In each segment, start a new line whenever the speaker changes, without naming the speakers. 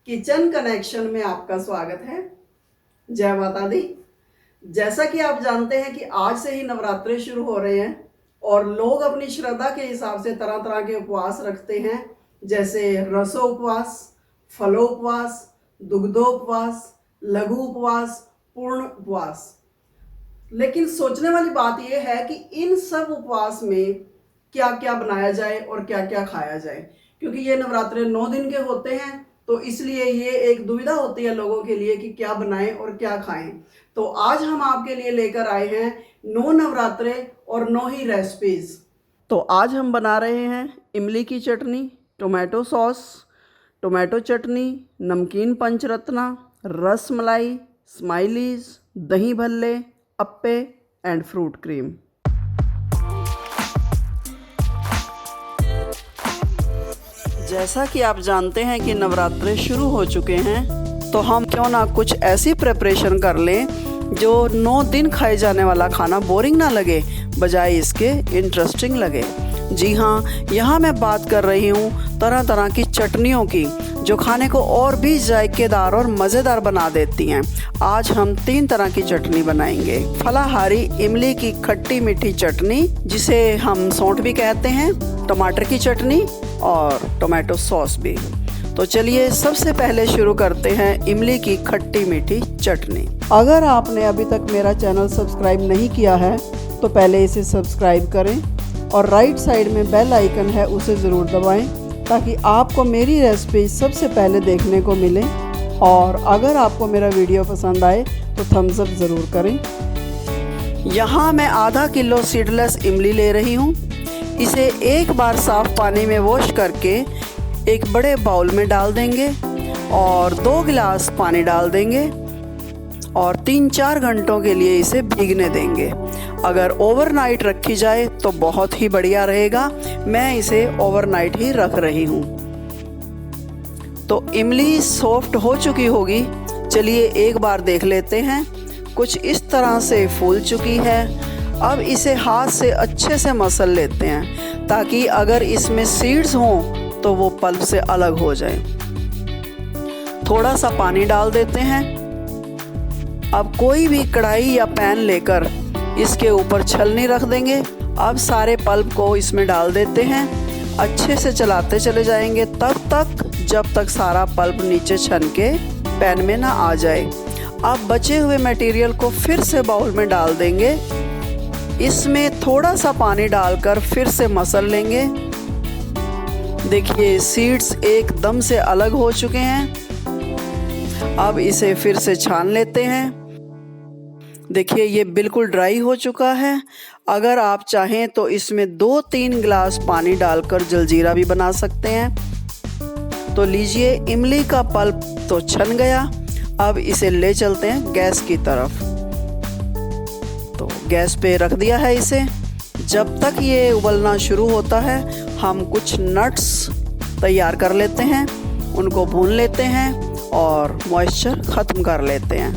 Kitchen connection में आपका स्वागत है। जय माता दी। जैसा कि आप जानते हैं कि आज से ही नवरात्रे शुरू हो रहे हैं और लोग अपनी श्रद्धा के हिसाब से तरह तरह के उपवास रखते हैं, जैसे रसो उपवास, फलो उपवास, दुग्धो उपवास, लघु उपवास, पूर्ण उपवास। लेकिन सोचने वाली बात यह है कि इन सब उपवास में क्या क्या बनाया जाए और क्या क्या खाया जाए, क्योंकि ये नवरात्रे 9 दिन के होते हैं, तो इसलिए ये एक दुविधा होती है लोगों के लिए कि क्या बनाएं और क्या खाएं। तो आज हम आपके लिए लेकर आए हैं 9 नवरात्रे और 9 ही रेसिपीज। तो आज हम बना रहे हैं इमली की चटनी, टोमेटो सॉस, टोमेटो चटनी, नमकीन पंचरत्ना, रस मलाई, स्माइलीज, दही भल्ले, अप्पे एंड फ्रूट क्रीम। जैसा कि आप जानते हैं कि नवरात्रे शुरू हो चुके हैं, तो हम क्यों ना कुछ ऐसी प्रिपरेशन कर लें जो 9 दिन खाए जाने वाला खाना बोरिंग ना लगे, बजाय इसके इंटरेस्टिंग लगे। जी हाँ, यहाँ मैं बात कर रही हूँ तरह तरह की चटनियों की, जो खाने को और भी जायकेदार और मज़ेदार बना देती हैं। आज हम 3 तरह की चटनी बनाएंगे। फलाहारी इमली की खट्टी मीठी चटनी, जिसे हम सौंठ भी कहते हैं, टमाटर की चटनी और टोमेटो सॉस भी। तो चलिए सबसे पहले शुरू करते हैं इमली की खट्टी मीठी चटनी। अगर आपने अभी तक मेरा चैनल सब्सक्राइब नहीं किया है तो पहले इसे सब्सक्राइब करें और राइट साइड में बेल आइकन है, उसे ज़रूर दबाएं ताकि आपको मेरी रेसिपी सबसे पहले देखने को मिले। और अगर आपको मेरा वीडियो पसंद आए तो थम्स अप ज़रूर करें। यहाँ मैं आधा किलो सीडलेस इमली ले रही हूँ। इसे एक बार साफ़ पानी में वॉश करके एक बड़े बाउल में डाल देंगे और 2 गिलास पानी डाल देंगे और 3-4 घंटों के लिए इसे भीगने देंगे। अगर ओवरनाइट रखी जाए तो बहुत ही बढ़िया रहेगा। मैं इसे ओवरनाइट ही रख रही हूँ। तो इमली सॉफ्ट हो चुकी होगी। चलिए एक बार देख लेते हैं। कुछ इस तरह से फूल चुकी है। अब इसे हाथ से अच्छे से मसल लेते हैं ताकि अगर इसमें सीड्स हों तो वो पल्प से अलग हो जाए। थोड़ा सा पानी डाल देते हैं। अब कोई भी कढ़ाई या पैन लेकर इसके ऊपर छलनी रख देंगे। अब सारे पल्प को इसमें डाल देते हैं। अच्छे से चलाते चले जाएंगे तब तक जब तक सारा पल्प नीचे छन के पैन में ना आ जाए। अब बचे हुए मटेरियल को फिर से बाउल में डाल देंगे। इसमें थोड़ा सा पानी डालकर फिर से मसल लेंगे। देखिए सीड्स एकदम से अलग हो चुके हैं। अब इसे फिर से छान लेते हैं। देखिए ये बिल्कुल ड्राई हो चुका है। अगर आप चाहें तो इसमें 2-3 गिलास पानी डालकर जलजीरा भी बना सकते हैं। तो लीजिए, इमली का पल्प तो छन गया। अब इसे ले चलते हैं गैस की तरफ। तो गैस पे रख दिया है इसे। जब तक ये उबलना शुरू होता है हम कुछ नट्स तैयार कर लेते हैं, उनको भून लेते हैं और मॉइस्चर ख़त्म कर लेते हैं।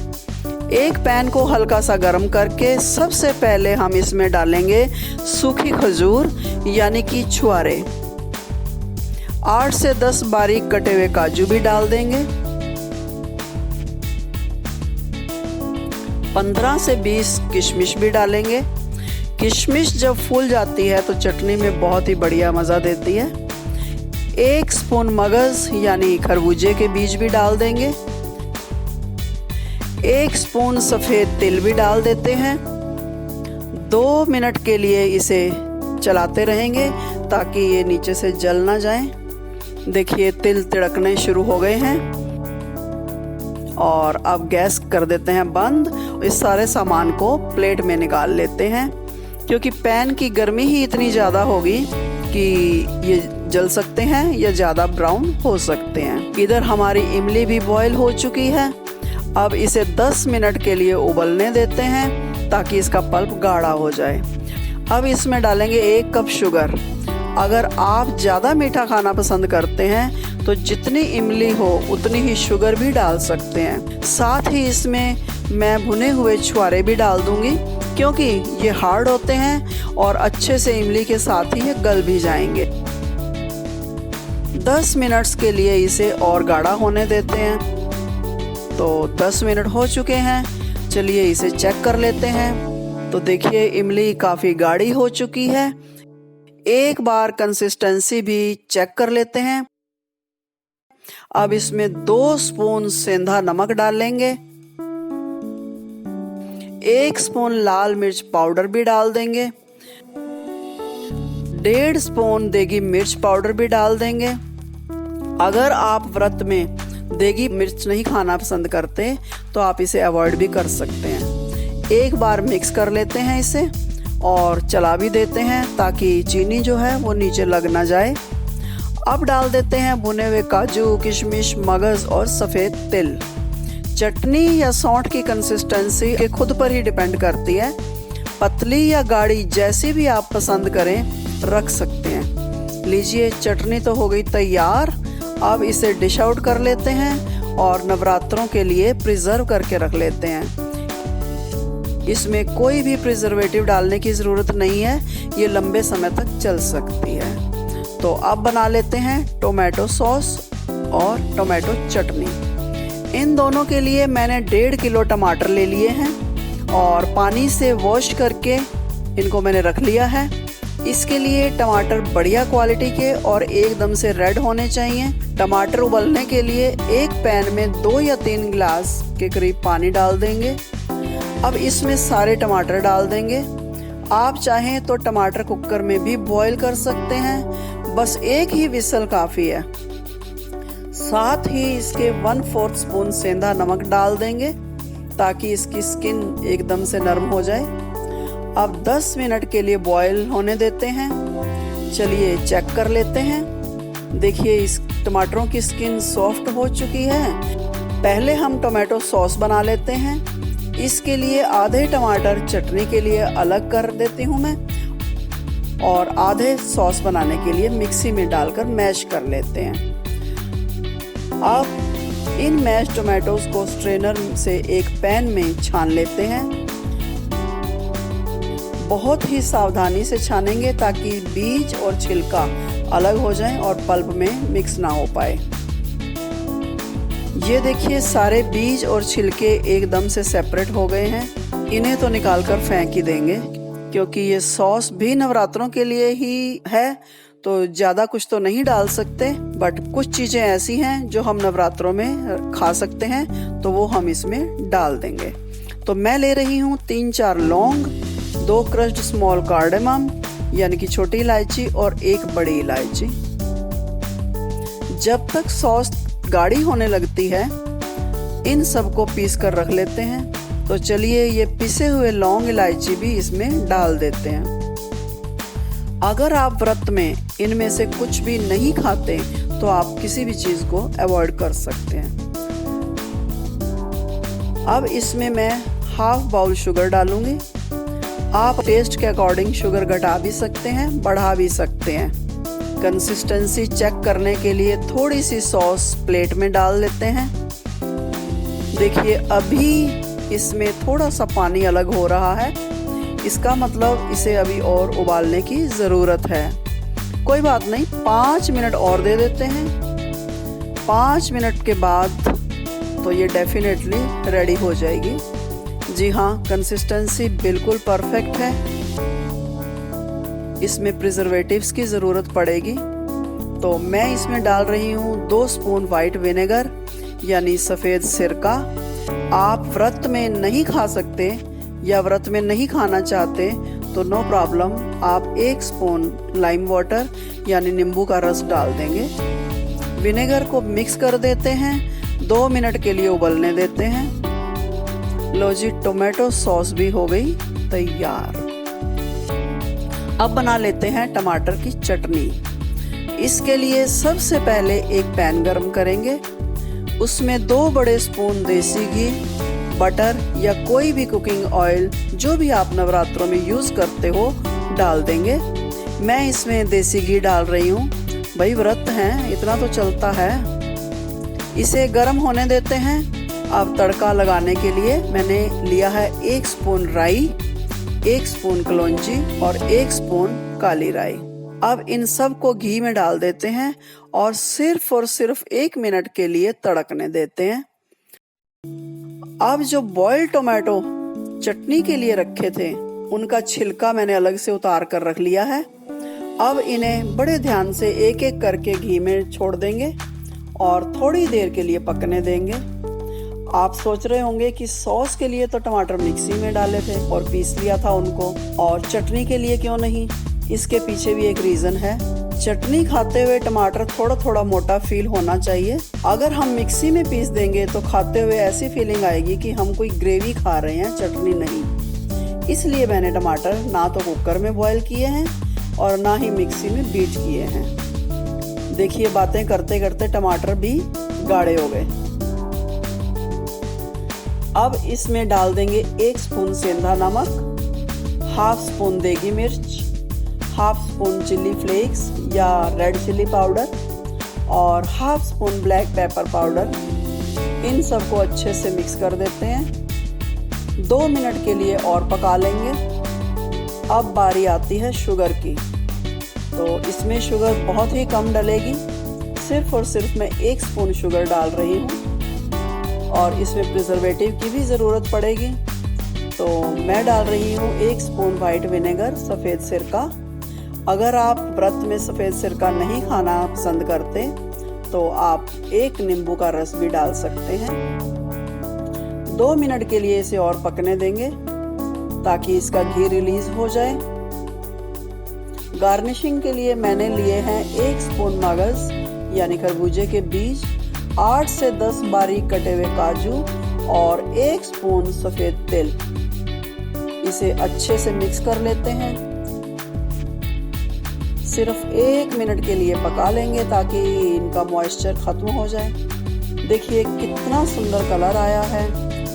एक पैन को हल्का सा गर्म करके सबसे पहले हम इसमें डालेंगे सूखी खजूर यानी कि छुआरे। 8 से 10 बारीक कटे हुए काजू भी डाल देंगे। 15 से 20 किशमिश भी डालेंगे। किशमिश जब फूल जाती है तो चटनी में बहुत ही बढ़िया मज़ा देती है। 1 स्पून मगज़ यानी खरबूजे के बीज भी डाल देंगे। 1 स्पून सफ़ेद तिल भी डाल देते हैं। 2 मिनट के लिए इसे चलाते रहेंगे ताकि ये नीचे से जल ना जाए। देखिए तिल तिड़कने शुरू हो गए हैं और अब गैस कर देते हैं बंद। इस सारे सामान को प्लेट में निकाल लेते हैं, क्योंकि पैन की गर्मी ही इतनी ज़्यादा होगी कि ये जल सकते हैं या ज़्यादा ब्राउन हो सकते हैं। इधर हमारी इमली भी बॉयल हो चुकी है। अब इसे 10 मिनट के लिए उबलने देते हैं ताकि इसका पल्प गाढ़ा हो जाए। अब इसमें डालेंगे 1 कप शुगर। अगर आप ज़्यादा मीठा खाना पसंद करते हैं तो जितनी इमली हो उतनी ही शुगर भी डाल सकते हैं। साथ ही इसमें मैं भुने हुए छुआरे भी डाल दूंगी, क्योंकि ये हार्ड होते हैं और अच्छे से इमली के साथ ही ये गल भी जाएंगे। 10 मिनट्स के लिए इसे और गाढ़ा होने देते हैं। तो 10 मिनट हो चुके हैं, चलिए इसे चेक कर लेते हैं। तो देखिए इमली काफ़ी गाढ़ी हो चुकी है। एक बार कंसिस्टेंसी भी चेक कर लेते हैं। अब इसमें 2 स्पून सेंधा नमक डाल लेंगे, 1 स्पून लाल मिर्च पाउडर भी डाल देंगे, 1.5 स्पून देगी मिर्च पाउडर भी डाल देंगे। अगर आप व्रत में देगी मिर्च नहीं खाना पसंद करते तो आप इसे अवॉइड भी कर सकते हैं। एक बार मिक्स कर लेते हैं इसे और चला भी देते हैं ताकि चीनी जो है वो नीचे लग ना जाए। अब डाल देते हैं भुने हुए काजू, किशमिश, मगज और सफ़ेद तिल। चटनी या सौंठ की कंसिस्टेंसी के खुद पर ही डिपेंड करती है, पतली या गाढ़ी जैसी भी आप पसंद करें रख सकते हैं। लीजिए चटनी तो हो गई तैयार। अब इसे डिश आउट कर लेते हैं और नवरात्रों के लिए प्रिजर्व करके रख लेते हैं। इसमें कोई भी प्रिजर्वेटिव डालने की ज़रूरत नहीं है, ये लंबे समय तक चल सकती है। तो अब बना लेते हैं टोमेटो सॉस और टोमेटो चटनी। इन दोनों के लिए मैंने 1.5 किलो टमाटर ले लिए हैं और पानी से वॉश करके इनको मैंने रख लिया है। इसके लिए टमाटर बढ़िया क्वालिटी के और एकदम से रेड होने चाहिए। टमाटर उबलने के लिए एक पैन में 2 या 3 गिलास के करीब पानी डाल देंगे। अब इसमें सारे टमाटर डाल देंगे। आप चाहें तो टमाटर कुकर में भी बॉईल कर सकते हैं, बस एक ही विसल काफ़ी है। साथ ही इसके 1/4 स्पून सेंधा नमक डाल देंगे ताकि इसकी स्किन एकदम से नरम हो जाए। अब 10 मिनट के लिए बॉईल होने देते हैं। चलिए चेक कर लेते हैं। देखिए इस टमाटरों की स्किन सॉफ्ट हो चुकी है। पहले हम टोमेटो सॉस बना लेते हैं। इसके लिए आधे टमाटर चटनी के लिए अलग कर देती हूँ मैं और आधे सॉस बनाने के लिए मिक्सी में डालकर मैश कर लेते हैं। अब इन मैश टोमेटोज को स्ट्रेनर से एक पैन में छान लेते हैं। बहुत ही सावधानी से छानेंगे ताकि बीज और छिलका अलग हो जाएं और पल्प में मिक्स ना हो पाए। ये देखिए सारे बीज और छिलके एकदम से सेपरेट हो गए हैं। इन्हें तो निकाल कर फेंक ही देंगे क्योंकि ये सॉस भी नवरात्रों के लिए ही है, तो ज़्यादा कुछ तो नहीं डाल सकते, बट कुछ चीज़ें ऐसी हैं जो हम नवरात्रों में खा सकते हैं तो वो हम इसमें डाल देंगे। तो मैं ले रही हूँ 3-4 लौंग, 2 क्रश्ड स्मॉल कार्डेमम यानी कि छोटी इलायची और 1 बड़ी इलायची। जब तक सॉस गाढ़ी होने लगती है इन सबको पीस कर रख लेते हैं। तो चलिए ये पिसे हुए लौंग इलायची भी इसमें डाल देते हैं। अगर आप व्रत में इनमें से कुछ भी नहीं खाते तो आप किसी भी चीज़ को अवॉइड कर सकते हैं। अब इसमें मैं 1/2 बाउल शुगर डालूंगी। आप टेस्ट के अकॉर्डिंग शुगर घटा भी सकते हैं, बढ़ा भी सकते हैं। कंसिस्टेंसी चेक करने के लिए थोड़ी सी सॉस प्लेट में डाल लेते हैं। देखिए अभी इसमें थोड़ा सा पानी अलग हो रहा है, इसका मतलब इसे अभी और उबालने की ज़रूरत है। कोई बात नहीं, 5 मिनट और दे देते हैं। 5 मिनट के बाद तो ये डेफिनेटली रेडी हो जाएगी। जी हाँ, कंसिस्टेंसी बिल्कुल परफेक्ट है। इसमें प्रिजर्वेटिव्स की ज़रूरत पड़ेगी तो मैं इसमें डाल रही हूँ 2 स्पून वाइट विनेगर यानी सफ़ेद सिरका। आप व्रत में नहीं खा सकते या व्रत में नहीं खाना चाहते तो नो प्रॉब्लम, आप 1 स्पून लाइम वाटर यानी नींबू का रस डाल देंगे। विनेगर को मिक्स कर देते हैं, 2 मिनट के लिए उबलने देते हैं। लो जी, टोमेटो सॉस भी हो गई तैयार। अब बना लेते हैं टमाटर की चटनी। इसके लिए सबसे पहले एक पैन गरम करेंगे, उसमें 2 बड़े स्पून देसी घी, बटर या कोई भी कुकिंग ऑयल जो भी आप नवरात्रों में यूज़ करते हो डाल देंगे। मैं इसमें देसी घी डाल रही हूँ, भाई व्रत हैं इतना तो चलता है। इसे गरम होने देते हैं। अब तड़का लगाने के लिए मैंने लिया है 1 स्पून राई, 1 स्पून कलौंजी और 1 स्पून काली राई। अब इन सब को घी में डाल देते हैं और सिर्फ 1 मिनट के लिए तड़कने देते हैं। अब जो बॉइल्ड टोमेटो चटनी के लिए रखे थे उनका छिलका मैंने अलग से उतार कर रख लिया है। अब इन्हें बड़े ध्यान से एक एक करके घी में छोड़ देंगे और थोड़ी देर के लिए पकने देंगे। आप सोच रहे होंगे कि सॉस के लिए तो टमाटर मिक्सी में डाले थे और पीस लिया था उनको, और चटनी के लिए क्यों नहीं? इसके पीछे भी एक रीजन है। चटनी खाते हुए टमाटर थोड़ा थोड़ा मोटा फील होना चाहिए। अगर हम मिक्सी में पीस देंगे तो खाते हुए ऐसी फीलिंग आएगी कि हम कोई ग्रेवी खा रहे हैं, चटनी नहीं। इसलिए मैंने टमाटर ना तो कुकर में बॉईल किए हैं और ना ही मिक्सी में बीट किए हैं। देखिए बातें करते करते टमाटर भी गाढ़े हो गए। अब इसमें डाल देंगे 1 स्पून सेंधा नमक, हाफ स्पून देगी मिर्च, हाफ स्पून चिली फ्लेक्स या रेड चिली पाउडर और half spoon black pepper powder. इन सबको अच्छे से मिक्स कर देते हैं। 2 मिनट के लिए और पका लेंगे। अब बारी आती है शुगर की। तो इसमें शुगर बहुत ही कम डलेगी, सिर्फ और सिर्फ मैं 1 स्पून शुगर डाल रही हूँ और इसमें प्रिजर्वेटिव की भी ज़रूरत पड़ेगी। तो मैं डाल रही हूँ 1 स्पून वाइट विनेगर, सफ़ेद सिरका। अगर आप व्रत में सफ़ेद सिरका नहीं खाना पसंद करते तो आप 1 नींबू का रस भी डाल सकते हैं। 2 मिनट के लिए इसे और पकने देंगे ताकि इसका घी रिलीज हो जाए। गार्निशिंग के लिए मैंने लिए हैं 1 स्पून मगज यानी खरबूजे के बीज, 8 से 10 बारीक कटे हुए काजू और 1 स्पून सफ़ेद तिल। इसे अच्छे से मिक्स कर लेते हैं। सिर्फ 1 मिनट के लिए पका लेंगे ताकि इनका मॉइस्चर खत्म हो जाए। देखिए कितना सुंदर कलर आया है,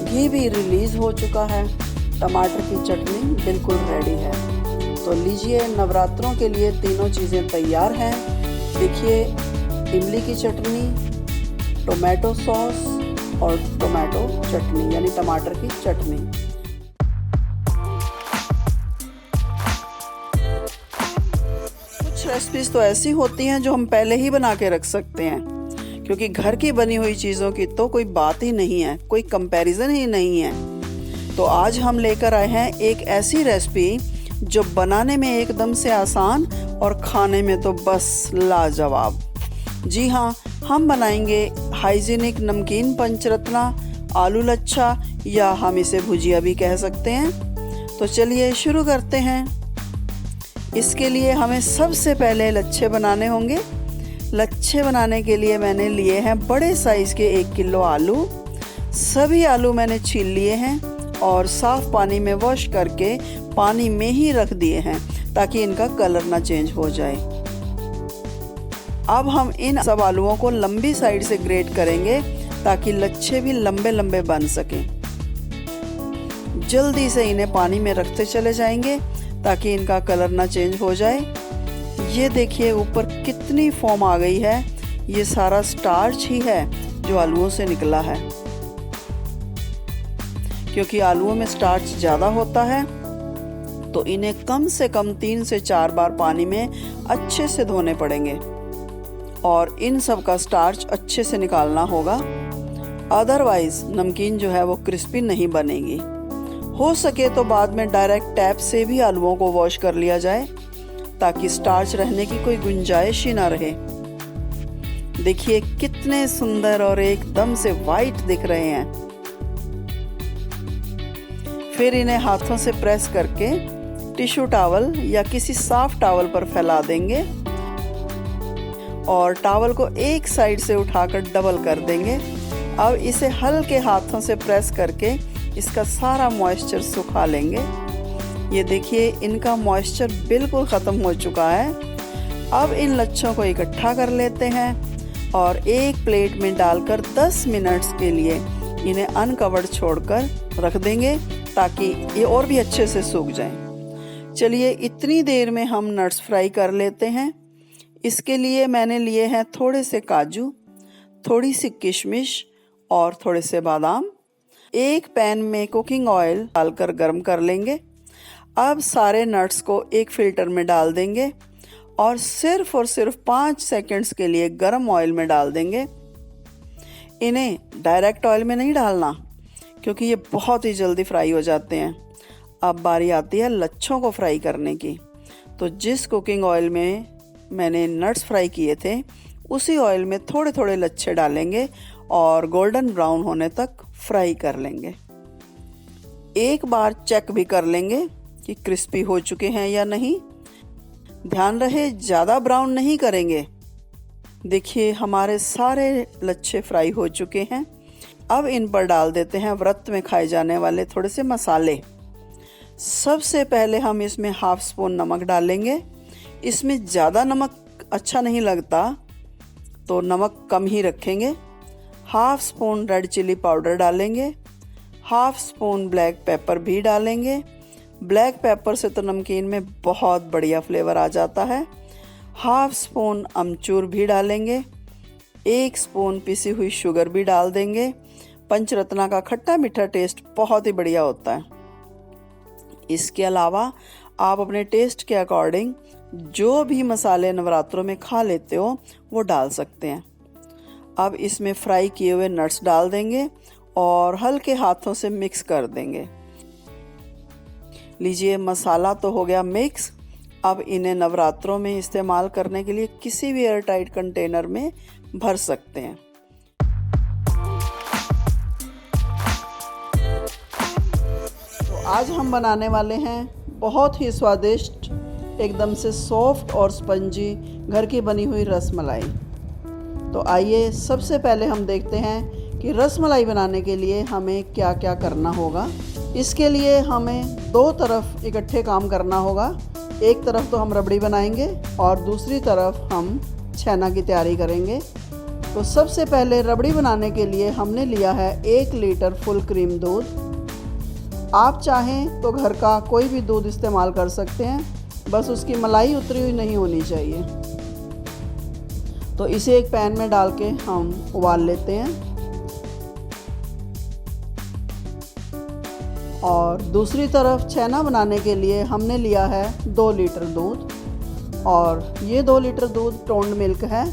घी भी रिलीज हो चुका है। टमाटर की चटनी बिल्कुल रेडी है। तो लीजिए, नवरात्रों के लिए तीनों चीज़ें तैयार हैं। देखिए, इमली की चटनी, टोमेटो सॉस और टोमेटो चटनी यानी टमाटर की चटनी। कुछ रेसिपीज तो ऐसी होती हैं जो हम पहले ही बना के रख सकते हैं, क्योंकि घर की बनी हुई चीज़ों की तो कोई बात ही नहीं है, कोई कंपैरिजन ही नहीं है। तो आज हम लेकर आए हैं एक ऐसी रेसिपी जो बनाने में एकदम से आसान और खाने में तो बस लाजवाब। जी हाँ, हम बनाएंगे हाइजीनिक नमकीन पंचरत्ना आलू लच्छा, या हम इसे भुजिया भी कह सकते हैं। तो चलिए शुरू करते हैं। इसके लिए हमें सबसे पहले लच्छे बनाने होंगे। लच्छे बनाने के लिए मैंने लिए हैं बड़े साइज़ के 1 किलो आलू। सभी आलू मैंने छील लिए हैं और साफ़ पानी में वॉश करके पानी में ही रख दिए हैं ताकि इनका कलर ना चेंज हो जाए। अब हम इन सब आलूओं को लंबी साइड से ग्रेट करेंगे ताकि लच्छे भी लंबे लंबे बन सकें। जल्दी से इन्हें पानी में रखते चले जाएंगे ताकि इनका कलर ना चेंज हो जाए। ये देखिए ऊपर कितनी फोम आ गई है, ये सारा स्टार्च ही है जो आलूओं से निकला है। क्योंकि आलूओं में स्टार्च ज़्यादा होता है तो इन्हें कम से कम 3 से 4 बार पानी में अच्छे से धोने पड़ेंगे और इन सब का स्टार्च अच्छे से निकालना होगा, अदरवाइज नमकीन जो है वो क्रिस्पी नहीं बनेगी। हो सके तो बाद में डायरेक्ट टैप से भी आलूओं को वॉश कर लिया जाए ताकि स्टार्च रहने की कोई गुंजाइश ही ना रहे। देखिए कितने सुंदर और एकदम से वाइट दिख रहे हैं। फिर इन्हें हाथों से प्रेस करके टिश्यू टॉवल या किसी सॉफ्ट टॉवल पर फैला देंगे और टॉवल को एक साइड से उठाकर डबल कर देंगे। अब इसे हल्के हाथों से प्रेस करके इसका सारा मॉइस्चर सुखा लेंगे। ये देखिए इनका मॉइस्चर बिल्कुल ख़त्म हो चुका है। अब इन लच्छों को इकट्ठा कर लेते हैं और एक प्लेट में डालकर 10 मिनट्स के लिए इन्हें अनकवर्ड छोड़कर रख देंगे ताकि ये और भी अच्छे से सूख जाएं। चलिए इतनी देर में हम नट्स फ्राई कर लेते हैं। इसके लिए मैंने लिए हैं थोड़े से काजू, थोड़ी सी किशमिश और थोड़े से बादाम। एक पैन में कुकिंग ऑयल डालकर गर्म कर लेंगे। अब सारे नट्स को एक फिल्टर में डाल देंगे और सिर्फ 5 सेकंड्स के लिए गरम ऑयल में डाल देंगे। इन्हें डायरेक्ट ऑयल में नहीं डालना क्योंकि ये बहुत ही जल्दी फ्राई हो जाते हैं। अब बारी आती है लच्छों को फ्राई करने की। तो जिस कुकिंग ऑयल में मैंने नट्स फ्राई किए थे उसी ऑयल में थोड़े थोड़े लच्छे डालेंगे और गोल्डन ब्राउन होने तक फ्राई कर लेंगे। एक बार चेक भी कर लेंगे कि क्रिस्पी हो चुके हैं या नहीं। ध्यान रहे ज़्यादा ब्राउन नहीं करेंगे। देखिए हमारे सारे लच्छे फ्राई हो चुके हैं। अब इन पर डाल देते हैं व्रत में खाए जाने वाले थोड़े से मसाले। सबसे पहले हम इसमें हाफ स्पून नमक डालेंगे। इसमें ज़्यादा नमक अच्छा नहीं लगता तो नमक कम ही रखेंगे। Half spoon red chilli powder डालेंगे। हाफ स्पून ब्लैक पेपर भी डालेंगे। ब्लैक पेपर से तो नमकीन में बहुत बढ़िया फ्लेवर आ जाता है। हाफ स्पून अमचूर भी डालेंगे। 1 स्पून पिसी हुई शुगर भी डाल देंगे। पंचरत्ना का खट्टा मीठा टेस्ट बहुत ही बढ़िया होता है। इसके अलावा आप अपने टेस्ट के अकॉर्डिंग जो भी मसाले नवरात्रों में खा लेते हो वो डाल सकते हैं। अब इसमें फ्राई किए हुए नट्स डाल देंगे और हल्के हाथों से मिक्स कर देंगे। लीजिए मसाला तो हो गया मिक्स। अब इन्हें नवरात्रों में इस्तेमाल करने के लिए किसी भी एयरटाइट कंटेनर में भर सकते हैं। तो आज हम बनाने वाले हैं बहुत ही स्वादिष्ट, एकदम से सॉफ्ट और स्पंजी घर की बनी हुई रसमलाई। तो आइए सबसे पहले हम देखते हैं कि रसमलाई बनाने के लिए हमें क्या क्या करना होगा। इसके लिए हमें 2 तरफ इकट्ठे काम करना होगा। एक तरफ तो हम रबड़ी बनाएंगे और दूसरी तरफ हम छेना की तैयारी करेंगे। तो सबसे पहले रबड़ी बनाने के लिए हमने लिया है 1 लीटर फुल क्रीम दूध। आप चाहें तो घर का कोई भी दूध इस्तेमाल कर सकते हैं, बस उसकी मलाई उतरी हुई नहीं होनी चाहिए। तो इसे एक पैन में डाल के हम उबाल लेते हैं। और दूसरी तरफ छेना बनाने के लिए हमने लिया है 2 लीटर दूध और ये 2 लीटर दूध टोन्ड मिल्क है।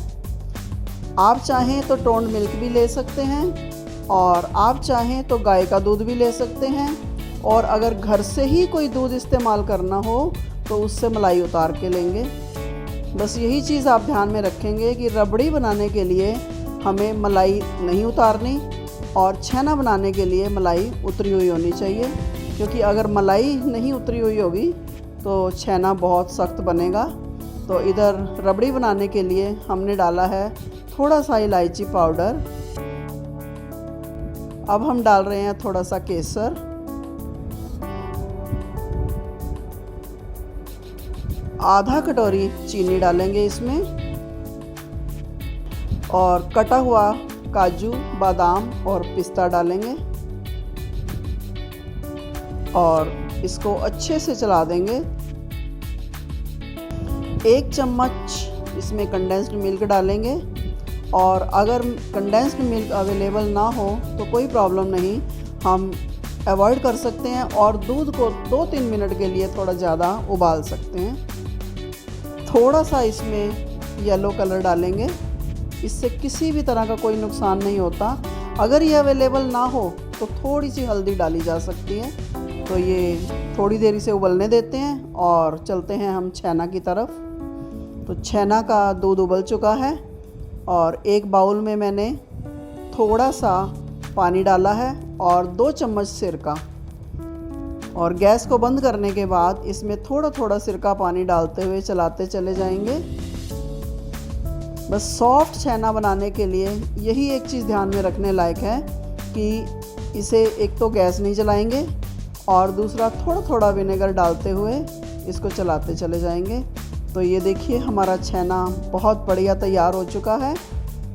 आप चाहें तो टोन्ड मिल्क भी ले सकते हैं और आप चाहें तो गाय का दूध भी ले सकते हैं। और अगर घर से ही कोई दूध इस्तेमाल करना हो तो उससे मलाई उतार के लेंगे। बस यही चीज़ आप ध्यान में रखेंगे कि रबड़ी बनाने के लिए हमें मलाई नहीं उतारनी और छेना बनाने के लिए मलाई उतरी हुई होनी चाहिए, क्योंकि अगर मलाई नहीं उतरी हुई होगी तो छेना बहुत सख्त बनेगा। तो इधर रबड़ी बनाने के लिए हमने डाला है थोड़ा सा इलायची पाउडर। अब हम डाल रहे हैं थोड़ा सा केसर, आधा कटोरी चीनी डालेंगे इसमें और कटा हुआ काजू, बादाम और पिस्ता डालेंगे और इसको अच्छे से चला देंगे। 1 चम्मच इसमें कंडेंस्ड मिल्क डालेंगे और अगर कंडेंस्ड मिल्क अवेलेबल ना हो तो कोई प्रॉब्लम नहीं, हम अवॉइड कर सकते हैं और दूध को 2-3 मिनट के लिए थोड़ा ज़्यादा उबाल सकते हैं। थोड़ा सा इसमें येलो कलर डालेंगे, इससे किसी भी तरह का कोई नुकसान नहीं होता। अगर ये अवेलेबल ना हो तो थोड़ी सी हल्दी डाली जा सकती है। तो ये थोड़ी देर इसे उबलने देते हैं और चलते हैं हम छेना की तरफ। तो छेना का दूध उबल चुका है और एक बाउल में मैंने थोड़ा सा पानी डाला है और 2 चम्मच सिरका, और गैस को बंद करने के बाद इसमें थोड़ा थोड़ा सिरका पानी डालते हुए चलाते चले जाएंगे। बस सॉफ्ट छेना बनाने के लिए यही एक चीज़ ध्यान में रखने लायक है कि इसे एक तो गैस नहीं जलाएंगे और दूसरा थोड़ा थोड़ा विनेगर डालते हुए इसको चलाते चले जाएंगे। तो ये देखिए हमारा छेना बहुत बढ़िया तैयार हो चुका है,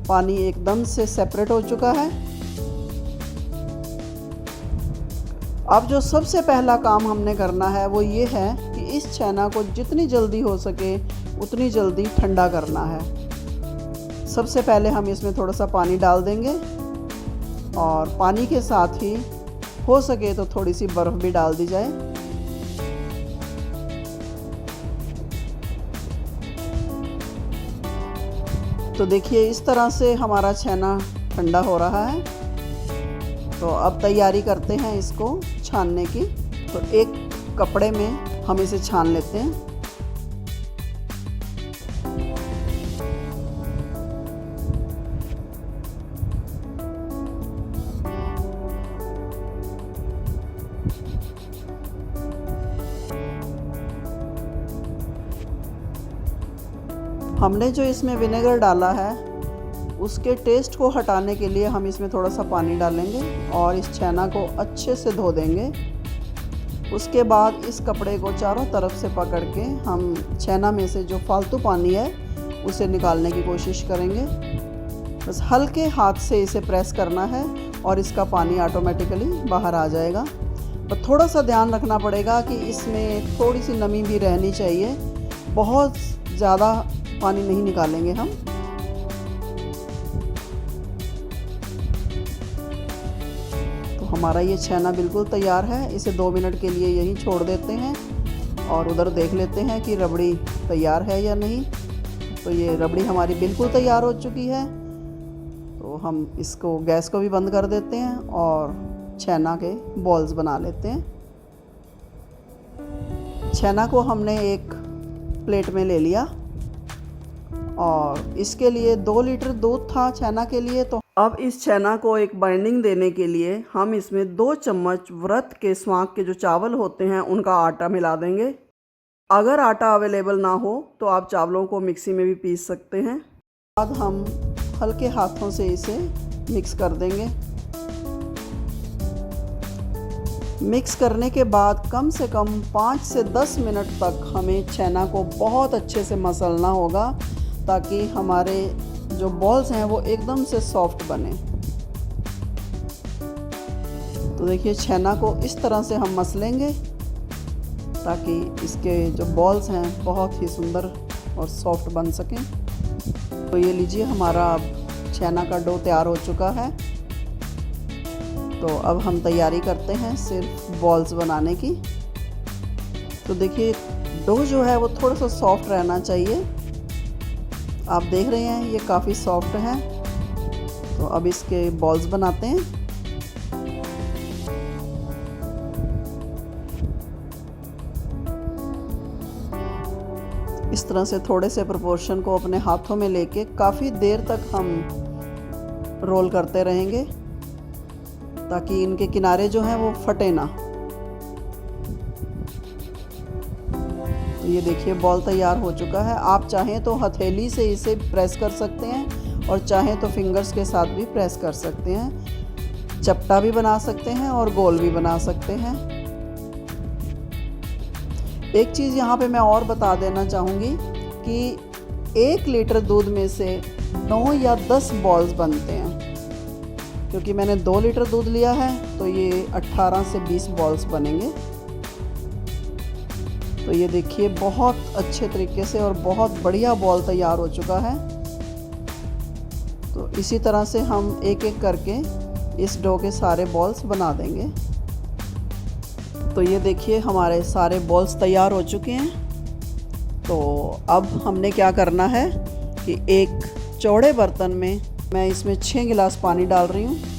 पानी एकदम से सेपरेट हो चुका है। अब जो सबसे पहला काम हमने करना है वो ये है कि इस छेना को जितनी जल्दी हो सके उतनी जल्दी ठंडा करना है। सबसे पहले हम इसमें थोड़ा सा पानी डाल देंगे और पानी के साथ ही हो सके तो थोड़ी सी बर्फ़ भी डाल दी जाए। तो देखिए इस तरह से हमारा छेना ठंडा हो रहा है। तो अब तैयारी करते हैं इसको छानने की। तो एक कपड़े में हम इसे छान लेते हैं। हमने जो इसमें विनेगर डाला है उसके टेस्ट को हटाने के लिए हम इसमें थोड़ा सा पानी डालेंगे और इस छेना को अच्छे से धो देंगे। उसके बाद इस कपड़े को चारों तरफ से पकड़ के हम छेना में से जो फालतू पानी है उसे निकालने की कोशिश करेंगे। बस हल्के हाथ से इसे प्रेस करना है और इसका पानी ऑटोमेटिकली बाहर आ जाएगा। पर थोड़ा सा ध्यान रखना पड़ेगा कि इसमें थोड़ी सी नमी भी रहनी चाहिए, बहुत ज़्यादा पानी नहीं निकालेंगे हम। तो हमारा ये छेना बिल्कुल तैयार है। इसे 2 मिनट के लिए यहीं छोड़ देते हैं और उधर देख लेते हैं कि रबड़ी तैयार है या नहीं। तो ये रबड़ी हमारी बिल्कुल तैयार हो चुकी है। तो हम इसको गैस को भी बंद कर देते हैं और छेना के बॉल्स बना लेते हैं। छेना को हमने एक प्लेट में ले लिया और इसके लिए 2 लीटर दूध था छेना के लिए। तो अब इस छेना को एक बाइंडिंग देने के लिए हम इसमें 2 चम्मच व्रत के स्वांग के जो चावल होते हैं उनका आटा मिला देंगे। अगर आटा अवेलेबल ना हो तो आप चावलों को मिक्सी में भी पीस सकते हैं। बाद हम हल्के हाथों से इसे मिक्स कर देंगे। मिक्स करने के बाद कम से कम 5 से 10 मिनट तक हमें छेना को बहुत अच्छे से मसलना होगा ताकि हमारे जो बॉल्स हैं वो एकदम से सॉफ्ट बने। तो देखिए छेना को इस तरह से हम मसलेंगे ताकि इसके जो बॉल्स हैं बहुत ही सुंदर और सॉफ्ट बन सकें। तो ये लीजिए हमारा अब छेना का डो तैयार हो चुका है। तो अब हम तैयारी करते हैं सिर्फ बॉल्स बनाने की। तो देखिए डो जो है वो थोड़ा सा सॉफ्ट रहना चाहिए। आप देख रहे हैं ये काफ़ी सॉफ्ट है। तो अब इसके बॉल्स बनाते हैं। इस तरह से थोड़े से प्रोपोर्शन को अपने हाथों में लेके काफ़ी देर तक हम रोल करते रहेंगे ताकि इनके किनारे जो हैं वो फटे ना। तो ये देखिए बॉल तैयार हो चुका है। आप चाहें तो हथेली से इसे प्रेस कर सकते हैं और चाहें तो फिंगर्स के साथ भी प्रेस कर सकते हैं। चपटा भी बना सकते हैं और गोल भी बना सकते हैं। एक चीज़ यहाँ पे मैं और बता देना चाहूँगी कि 1 लीटर दूध में से 9 या 10 बॉल्स बनते हैं। क्योंकि मैंने 2 लीटर दूध लिया है तो ये 18 से 20 बॉल्स बनेंगे। तो ये देखिए बहुत अच्छे तरीके से और बहुत बढ़िया बॉल तैयार हो चुका है। तो इसी तरह से हम एक एक करके इस डो के सारे बॉल्स बना देंगे। तो ये देखिए हमारे सारे बॉल्स तैयार हो चुके हैं। तो अब हमने क्या करना है कि एक चौड़े बर्तन में मैं इसमें 6 गिलास पानी डाल रही हूँ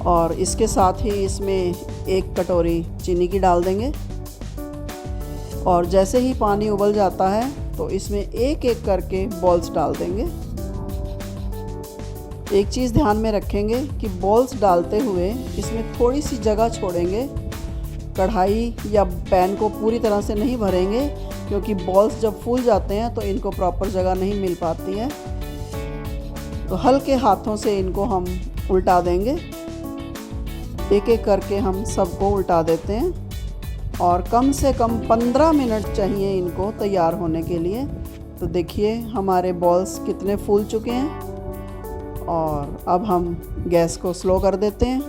और इसके साथ ही इसमें 1 कटोरी चीनी की डाल देंगे। और जैसे ही पानी उबल जाता है तो इसमें एक एक करके बॉल्स डाल देंगे। एक चीज़ ध्यान में रखेंगे कि बॉल्स डालते हुए इसमें थोड़ी सी जगह छोड़ेंगे। कढ़ाई या पैन को पूरी तरह से नहीं भरेंगे क्योंकि बॉल्स जब फूल जाते हैं तो इनको प्रॉपर जगह नहीं मिल पाती है। तो हल्के हाथों से इनको हम उल्टा देंगे। एक एक करके हम सबको उल्टा देते हैं और कम से कम 15 मिनट चाहिए इनको तैयार होने के लिए। तो देखिए हमारे बॉल्स कितने फूल चुके हैं। और अब हम गैस को स्लो कर देते हैं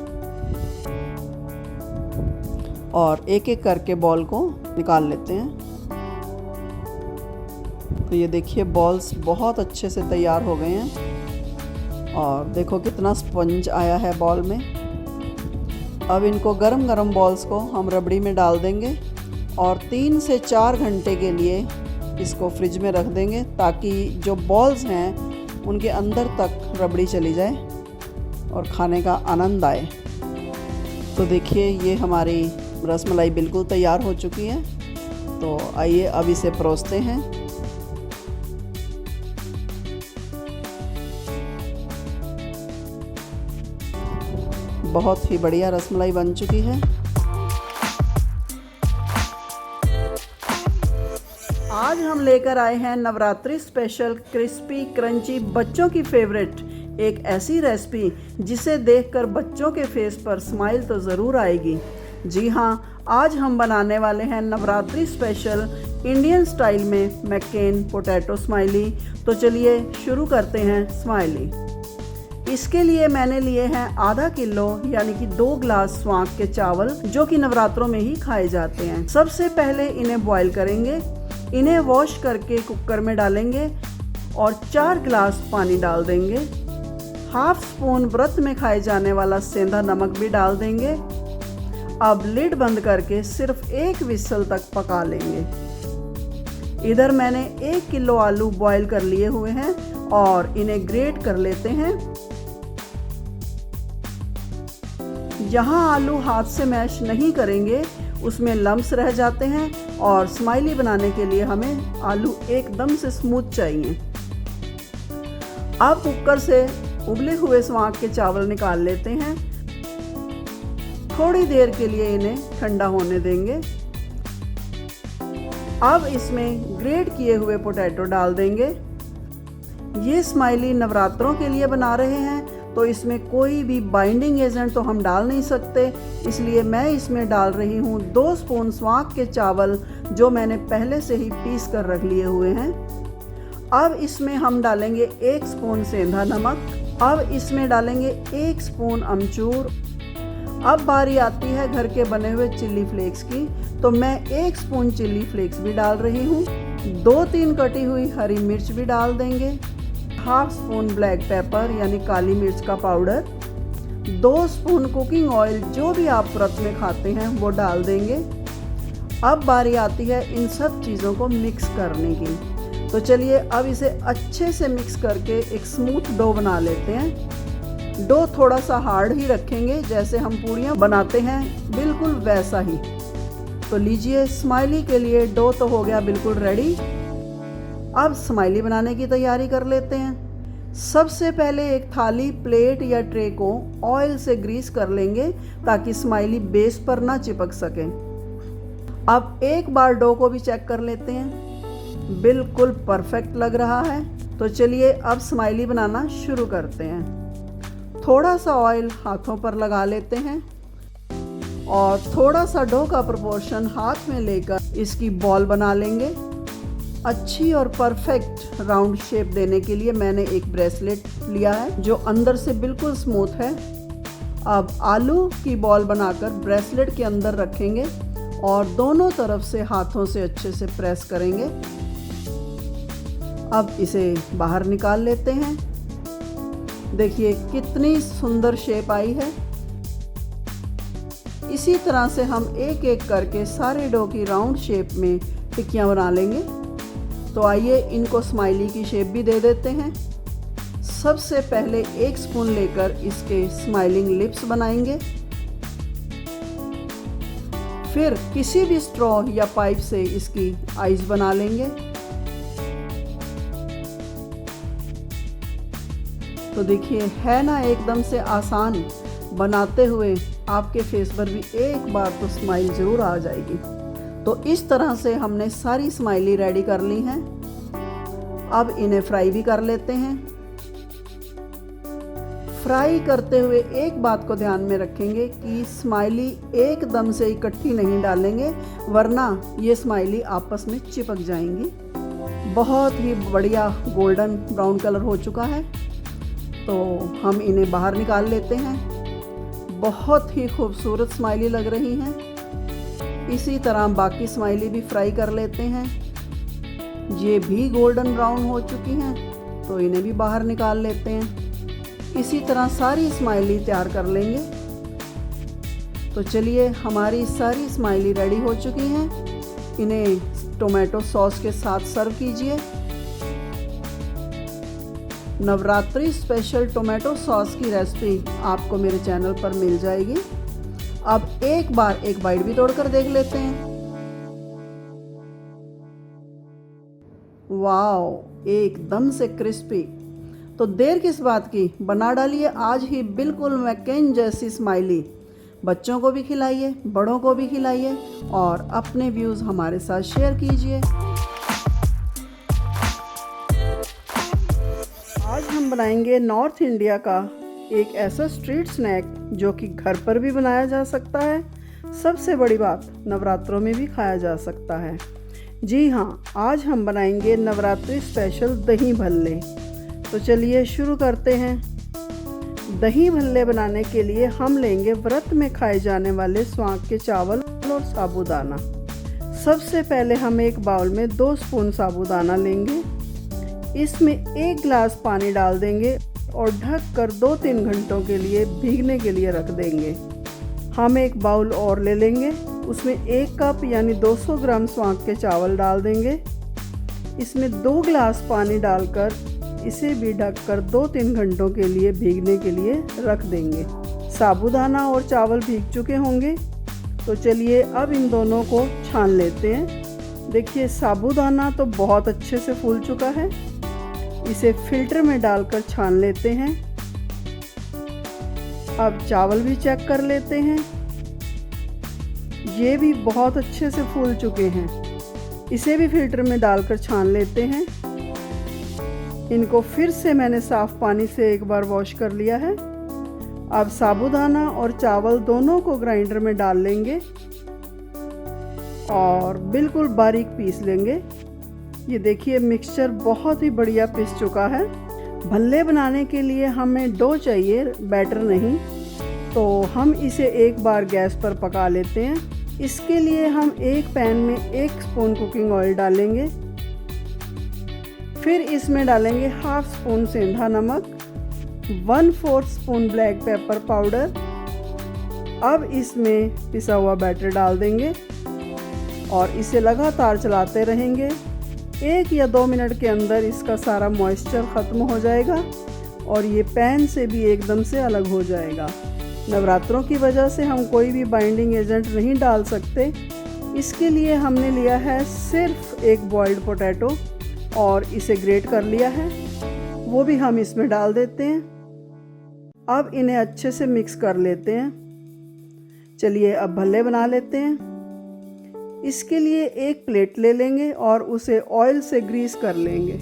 और एक एक करके बॉल को निकाल लेते हैं। तो ये देखिए बॉल्स बहुत अच्छे से तैयार हो गए हैं और देखो कितना स्पंज आया है बॉल में। अब इनको गरम गरम बॉल्स को हम रबड़ी में डाल देंगे और 3 से 4 घंटे के लिए इसको फ्रिज में रख देंगे ताकि जो बॉल्स हैं उनके अंदर तक रबड़ी चली जाए और खाने का आनंद आए। तो देखिए ये हमारी रसमलाई बिल्कुल तैयार हो चुकी है। तो आइए अब इसे परोसते हैं। बहुत ही बढ़िया रसमलाई बन चुकी है। आज हम लेकर आए हैं नवरात्रि स्पेशल क्रिस्पी क्रंची बच्चों की फेवरेट एक ऐसी रेसिपी जिसे देखकर बच्चों के फेस पर स्माइल तो ज़रूर आएगी। जी हाँ, आज हम बनाने वाले हैं नवरात्रि स्पेशल इंडियन स्टाइल में मैक्केन पोटैटो स्माइली। तो चलिए शुरू करते हैं स्माइली। इसके लिए मैंने लिए हैं आधा किलो यानी कि 2 ग्लास स्वांग के चावल, जो कि नवरात्रों में ही खाए जाते हैं। सबसे पहले इन्हें बॉईल करेंगे। इन्हें वॉश करके कुकर में डालेंगे और 4 गिलास पानी डाल देंगे। हाफ स्पून व्रत में खाए जाने वाला सेंधा नमक भी डाल देंगे। अब लिड बंद करके सिर्फ 1 विसल तक पका लेंगे। इधर मैंने 1 किलो आलू बॉईल कर लिए हुए हैं और इन्हें ग्रेट कर लेते हैं। जहां आलू हाथ से मैश नहीं करेंगे उसमें लम्स रह जाते हैं और स्माइली बनाने के लिए हमें आलू एकदम से स्मूथ चाहिए। अब कुकर से उबले हुए स्वांग के चावल निकाल लेते हैं। थोड़ी देर के लिए इन्हें ठंडा होने देंगे। अब इसमें ग्रेट किए हुए पोटैटो डाल देंगे। ये स्माइली नवरात्रों के लिए बना रहे हैं तो इसमें कोई भी बाइंडिंग एजेंट तो हम डाल नहीं सकते, इसलिए मैं इसमें डाल रही हूँ 2 स्पून स्वांग के चावल जो मैंने पहले से ही पीस कर रख लिए हुए हैं। अब इसमें हम डालेंगे 1 स्पून सेंधा नमक। अब इसमें डालेंगे 1 स्पून अमचूर। अब बारी आती है घर के बने हुए चिल्ली फ्लेक्स की, तो मैं 1 स्पून चिल्ली फ्लेक्स भी डाल रही हूँ। 2-3 कटी हुई हरी मिर्च भी डाल देंगे। हाफ स्पून ब्लैक पेपर यानी काली मिर्च का पाउडर। 2 स्पून कुकिंग ऑयल जो भी आप व्रत में खाते हैं वो डाल देंगे। अब बारी आती है इन सब चीज़ों को मिक्स करने की। तो चलिए अब इसे अच्छे से मिक्स करके एक स्मूथ डो बना लेते हैं। डो थोड़ा सा हार्ड ही रखेंगे, जैसे हम पूड़ियाँ बनाते हैं बिल्कुल वैसा ही। तो लीजिए, स्माइली के लिए डो तो हो गया बिल्कुल रेडी। अब स्माइली बनाने की तैयारी कर लेते हैं। सबसे पहले एक थाली, प्लेट या ट्रे को ऑयल से ग्रीस कर लेंगे ताकि स्माइली बेस पर ना चिपक सके। अब एक बार डो को भी चेक कर लेते हैं। बिल्कुल परफेक्ट लग रहा है। तो चलिए अब स्माइली बनाना शुरू करते हैं। थोड़ा सा ऑयल हाथों पर लगा लेते हैं और थोड़ा सा डो का प्रोपोर्शन हाथ में लेकर इसकी बॉल बना लेंगे। अच्छी और परफेक्ट राउंड शेप देने के लिए मैंने एक ब्रेसलेट लिया है जो अंदर से बिल्कुल स्मूथ है। अब आलू की बॉल बनाकर ब्रेसलेट के अंदर रखेंगे और दोनों तरफ से हाथों से अच्छे से प्रेस करेंगे। अब इसे बाहर निकाल लेते हैं। देखिए कितनी सुंदर शेप आई है। इसी तरह से हम एक एक करके सारे डो की राउंड शेप में टिक्कियाँ बना लेंगे। तो आइए इनको स्माइली की शेप भी दे देते हैं। सबसे पहले 1 स्पून लेकर इसके स्माइलिंग लिप्स बनाएंगे। फिर किसी भी स्ट्रॉ या पाइप से इसकी आईज बना लेंगे। तो देखिए है ना एकदम से आसान। बनाते हुए आपके फेस पर भी एक बार तो स्माइल जरूर आ जाएगी। तो इस तरह से हमने सारी स्माइली रेडी कर ली हैं। अब इन्हें फ्राई भी कर लेते हैं। फ्राई करते हुए एक बात को ध्यान में रखेंगे कि स्माइली एकदम से इकट्ठी नहीं डालेंगे, वरना ये स्माइली आपस में चिपक जाएंगी। बहुत ही बढ़िया गोल्डन ब्राउन कलर हो चुका है। तो हम इन्हें बाहर निकाल लेते हैं। बहुत ही खूबसूरत स्माइली लग रही हैं। इसी तरह बाकी स्माइली भी फ्राई कर लेते हैं। ये भी गोल्डन ब्राउन हो चुकी हैं, तो इन्हें भी बाहर निकाल लेते हैं। इसी तरह सारी स्माइली तैयार कर लेंगे। तो चलिए हमारी सारी स्माइली रेडी हो चुकी हैं। इन्हें टोमेटो सॉस के साथ सर्व कीजिए। नवरात्रि स्पेशल टोमेटो सॉस की रेसिपी आपको मेरे चैनल पर मिल जाएगी। अब एक बाइट भी तोड़कर देख लेते हैं। वाओ, एकदम से क्रिस्पी। तो देर किस बात की, बना डालिए आज ही बिल्कुल मैकेन जैसी स्माइली। बच्चों को भी खिलाइए, बड़ों को भी खिलाइए और अपने व्यूज़ हमारे साथ शेयर कीजिए। आज हम बनाएंगे नॉर्थ इंडिया का एक ऐसा स्ट्रीट स्नैक जो कि घर पर भी बनाया जा सकता है। सबसे बड़ी बात, नवरात्रों में भी खाया जा सकता है। जी हाँ, आज हम बनाएंगे नवरात्रि स्पेशल दही भल्ले। तो चलिए शुरू करते हैं। दही भल्ले बनाने के लिए हम लेंगे व्रत में खाए जाने वाले स्वांग के चावल और साबूदाना। सबसे पहले हम एक बाउल में 2 स्पून साबूदाना लेंगे। इसमें 1 गिलास पानी डाल देंगे और ढक कर 2-3 घंटों के लिए भीगने के लिए रख देंगे। हम एक बाउल और ले लेंगे, उसमें 1 कप यानी 200 ग्राम स्वांग के चावल डाल देंगे। इसमें 2 गिलास पानी डालकर इसे भी ढककर 2-3 घंटों के लिए भीगने के लिए रख देंगे। साबूदाना और चावल भीग चुके होंगे, तो चलिए अब इन दोनों को छान लेते हैं। देखिए साबूदाना तो बहुत अच्छे से फूल चुका है। इसे फिल्टर में डालकर छान लेते हैं। अब चावल भी चेक कर लेते हैं, ये भी बहुत अच्छे से फूल चुके हैं। इसे भी फिल्टर में डालकर छान लेते हैं। इनको फिर से मैंने साफ पानी से एक बार वॉश कर लिया है। अब साबूदाना और चावल दोनों को ग्राइंडर में डाल लेंगे और बिल्कुल बारीक पीस लेंगे। ये देखिए मिक्सचर बहुत ही बढ़िया पिस चुका है। भल्ले बनाने के लिए हमें डो चाहिए, बैटर नहीं, तो हम इसे एक बार गैस पर पका लेते हैं। इसके लिए हम एक पैन में 1 स्पून कुकिंग ऑयल डालेंगे। फिर इसमें डालेंगे हाफ स्पून सेंधा नमक, 1/4 स्पून ब्लैक पेपर पाउडर। अब इसमें पिसा हुआ बैटर डाल देंगे और इसे लगातार चलाते रहेंगे। 1 या 2 मिनट के अंदर इसका सारा मॉइस्चर ख़त्म हो जाएगा और ये पैन से भी एकदम से अलग हो जाएगा। नवरात्रों की वजह से हम कोई भी बाइंडिंग एजेंट नहीं डाल सकते, इसके लिए हमने लिया है सिर्फ एक बॉइल्ड पोटैटो और इसे ग्रेट कर लिया है, वो भी हम इसमें डाल देते हैं। अब इन्हें अच्छे से मिक्स कर लेते हैं। चलिए अब भल्ले बना लेते हैं। इसके लिए एक प्लेट ले लेंगे और उसे ऑयल से ग्रीस कर लेंगे।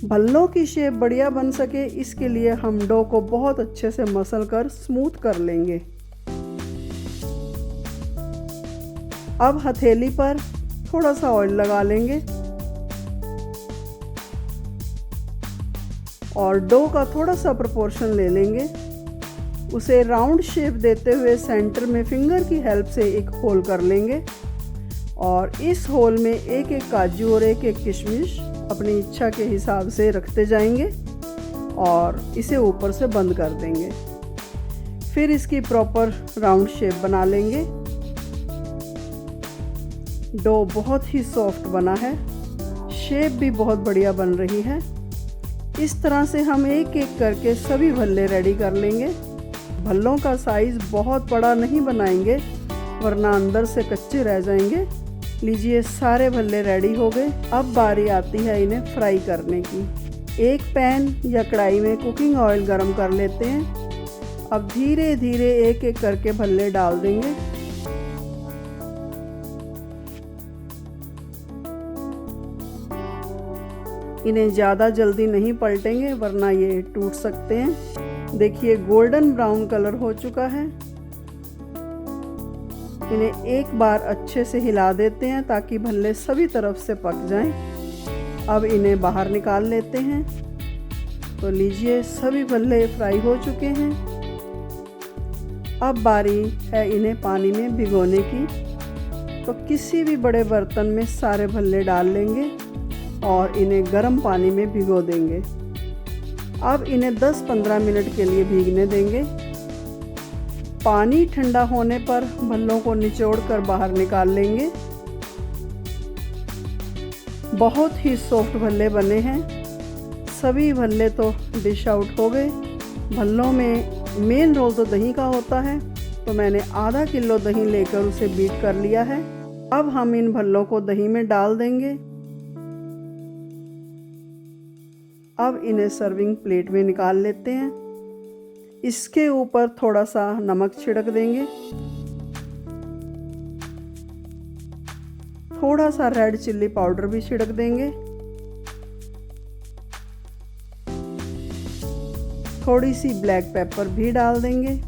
भल्लों की शेप बढ़िया बन सके, इसके लिए हम डो को बहुत अच्छे से मसल कर स्मूथ कर लेंगे। अब हथेली पर थोड़ा सा ऑयल लगा लेंगे और डो का थोड़ा सा प्रोपोर्शन ले लेंगे। उसे राउंड शेप देते हुए सेंटर में फिंगर की हेल्प से एक होल कर लेंगे और इस होल में एक काजू और एक किशमिश अपनी इच्छा के हिसाब से रखते जाएंगे और इसे ऊपर से बंद कर देंगे। फिर इसकी प्रॉपर राउंड शेप बना लेंगे। डो बहुत ही सॉफ्ट बना है, शेप भी बहुत बढ़िया बन रही है। इस तरह से हम एक एक करके सभी भल्ले रेडी कर लेंगे। भल्लों का साइज़ बहुत बड़ा नहीं बनाएंगे वरना अंदर से कच्चे रह जाएंगे। लीजिए सारे भल्ले रेडी हो गए। अब बारी आती है इन्हें फ्राई करने की। एक पैन या कढ़ाई में कुकिंग ऑयल गरम कर लेते हैं। अब धीरे धीरे एक एक करके भल्ले डाल देंगे। इन्हें ज़्यादा जल्दी नहीं पलटेंगे वरना ये टूट सकते हैं। देखिए गोल्डन ब्राउन कलर हो चुका है। इन्हें एक बार अच्छे से हिला देते हैं ताकि भल्ले सभी तरफ से पक जाएं। अब इन्हें बाहर निकाल लेते हैं। तो लीजिए सभी भल्ले फ्राई हो चुके हैं। अब बारी है इन्हें पानी में भिगोने की। तो किसी भी बड़े बर्तन में सारे भल्ले डाल लेंगे और इन्हें गर्म पानी में भिगो देंगे। अब इन्हें 10-15 मिनट के लिए भीगने देंगे। पानी ठंडा होने पर भल्लों को निचोड़ कर बाहर निकाल लेंगे बहुत ही सॉफ्ट भल्ले बने हैं। सभी भल्ले तो डिश आउट हो गए। भल्लों में मेन रोल तो दही का होता है, तो मैंने आधा किलो दही लेकर उसे बीट कर लिया है। अब हम इन भल्लों को दही में डाल देंगे। अब इन्हें सर्विंग प्लेट में निकाल लेते हैं। इसके ऊपर थोड़ा सा नमक छिड़क देंगे। थोड़ा सा रेड चिल्ली पाउडर भी छिड़क देंगे। थोड़ी सी ब्लैक पेपर भी डाल देंगे।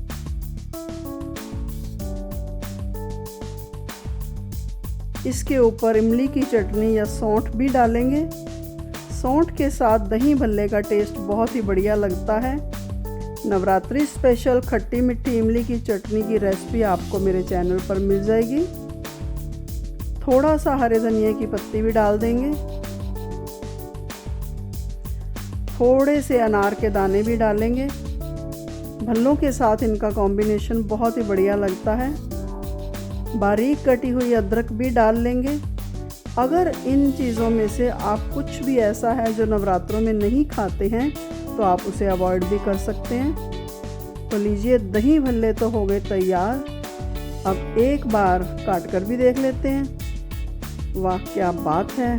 इसके ऊपर इमली की चटनी या सौंठ भी डालेंगे। सौंठ के साथ दही भल्ले का टेस्ट बहुत ही बढ़िया लगता है। नवरात्रि स्पेशल खट्टी मीठी इमली की चटनी की रेसिपी आपको मेरे चैनल पर मिल जाएगी। थोड़ा सा हरे धनिया की पत्ती भी डाल देंगे। थोड़े से अनार के दाने भी डालेंगे। भल्लों के साथ इनका कॉम्बिनेशन बहुत ही बढ़िया लगता है। बारीक कटी हुई अदरक भी डाल लेंगे। अगर इन चीज़ों में से आप कुछ भी ऐसा है जो नवरात्रों में नहीं खाते हैं तो आप उसे अवॉइड भी कर सकते हैं। तो लीजिए, दही भल्ले तो हो गए तैयार। अब एक बार काट कर भी देख लेते हैं। वाह, क्या बात है,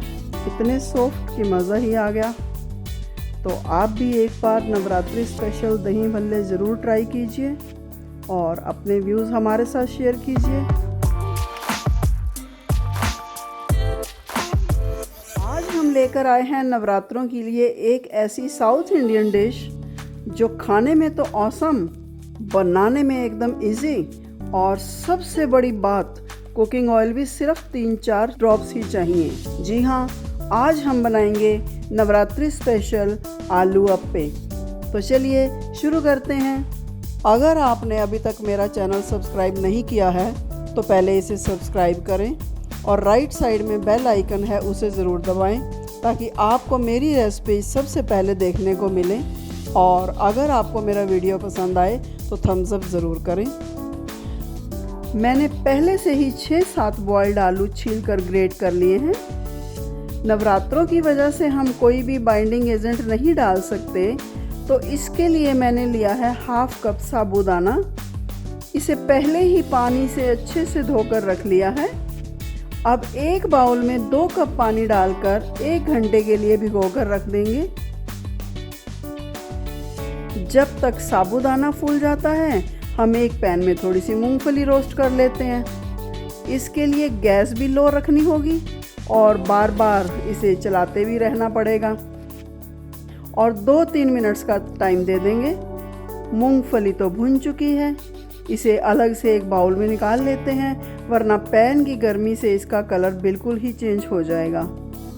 इतने सॉफ्ट कि मज़ा ही आ गया। तो आप भी एक बार नवरात्रि स्पेशल दही भल्ले ज़रूर ट्राई कीजिए और अपने व्यूज़ हमारे साथ शेयर कीजिए। लेकर आए हैं नवरात्रों के लिए एक ऐसी साउथ इंडियन डिश जो खाने में तो ऑसम, बनाने में एकदम इजी, और सबसे बड़ी बात, कुकिंग ऑयल भी सिर्फ 3-4 ड्रॉप्स ही चाहिए। जी हाँ, आज हम बनाएंगे नवरात्रि स्पेशल आलू अप्पे। तो चलिए शुरू करते हैं। अगर आपने अभी तक मेरा चैनल सब्सक्राइब नहीं किया है तो पहले इसे सब्सक्राइब करें और राइट साइड में बेल आइकन है, उसे ज़रूर दबाएं ताकि आपको मेरी रेसिपी सबसे पहले देखने को मिले। और अगर आपको मेरा वीडियो पसंद आए तो थम्स अप ज़रूर करें। मैंने पहले से ही 6-7 बॉइल्ड आलू छील कर ग्रेट कर लिए हैं। नवरात्रों की वजह से हम कोई भी बाइंडिंग एजेंट नहीं डाल सकते, तो इसके लिए मैंने लिया है 1/2 कप साबूदाना। इसे पहले ही पानी से अच्छे से धोकर रख लिया है। अब एक बाउल में 2 कप पानी डालकर 1 घंटे के लिए भिगोकर रख देंगे। जब तक साबूदाना फूल जाता है, हम एक पैन में थोड़ी सी मूंगफली रोस्ट कर लेते हैं। इसके लिए गैस भी लो रखनी होगी और बार बार इसे चलाते भी रहना पड़ेगा और 2-3 मिनट्स का टाइम दे देंगे। मूंगफली तो भुन चुकी है, इसे अलग से एक बाउल में निकाल लेते हैं, वरना पैन की गर्मी से इसका कलर बिल्कुल ही चेंज हो जाएगा।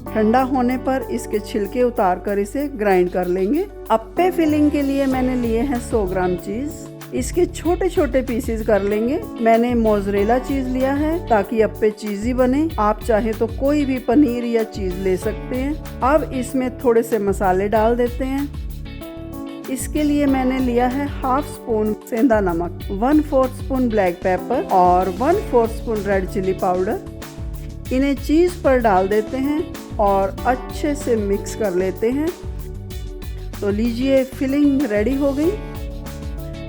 ठंडा होने पर इसके छिलके उतार कर इसे ग्राइंड कर लेंगे। अप्पे फिलिंग के लिए मैंने लिए हैं 100 ग्राम चीज़। इसके छोटे छोटे पीसेस कर लेंगे। मैंने मोज़रेला चीज़ लिया है ताकि अप्पे चीज़ी बने। आप चाहे तो कोई भी पनीर या चीज़ ले सकते हैं। अब इसमें थोड़े से मसाले डाल देते हैं। इसके लिए मैंने लिया है 1/2 स्पून सेंधा नमक, 1/4 स्पून ब्लैक पेपर और 1/4 स्पून रेड चिली पाउडर। इन्हें चीज़ पर डाल देते हैं और अच्छे से मिक्स कर लेते हैं। तो लीजिए, फिलिंग रेडी हो गई।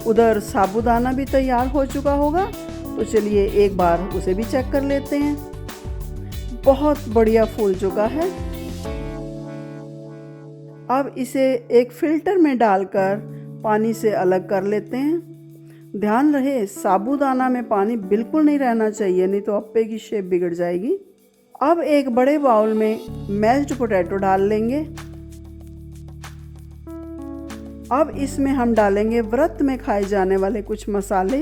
उधर साबूदाना भी तैयार हो चुका होगा, तो चलिए एक बार उसे भी चेक कर लेते हैं। बहुत बढ़िया फूल चुका है। अब इसे एक फिल्टर में डालकर पानी से अलग कर लेते हैं। ध्यान रहे, साबूदाना में पानी बिल्कुल नहीं रहना चाहिए, नहीं तो अप्पे की शेप बिगड़ जाएगी। अब एक बड़े बाउल में मैश्ड पोटैटो डाल लेंगे। अब इसमें हम डालेंगे व्रत में खाए जाने वाले कुछ मसाले।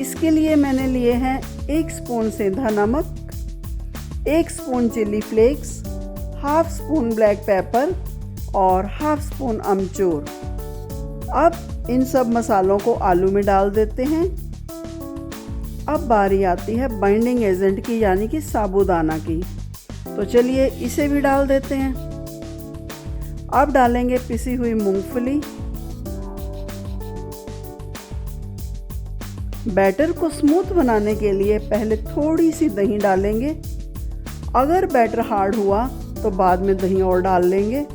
इसके लिए मैंने लिए हैं 1 स्पून सेंधा नमक, 1 spoon chilli flakes, 1/2 spoon black pepper और 1/2 स्पून अमचूर। अब इन सब मसालों को आलू में डाल देते हैं। अब बारी आती है बाइंडिंग एजेंट की, यानी कि साबूदाना की। तो चलिए इसे भी डाल देते हैं। अब डालेंगे पिसी हुई मूंगफली। बैटर को स्मूथ बनाने के लिए पहले थोड़ी सी दही डालेंगे। अगर बैटर हार्ड हुआ तो बाद में दही और डाल लेंगे।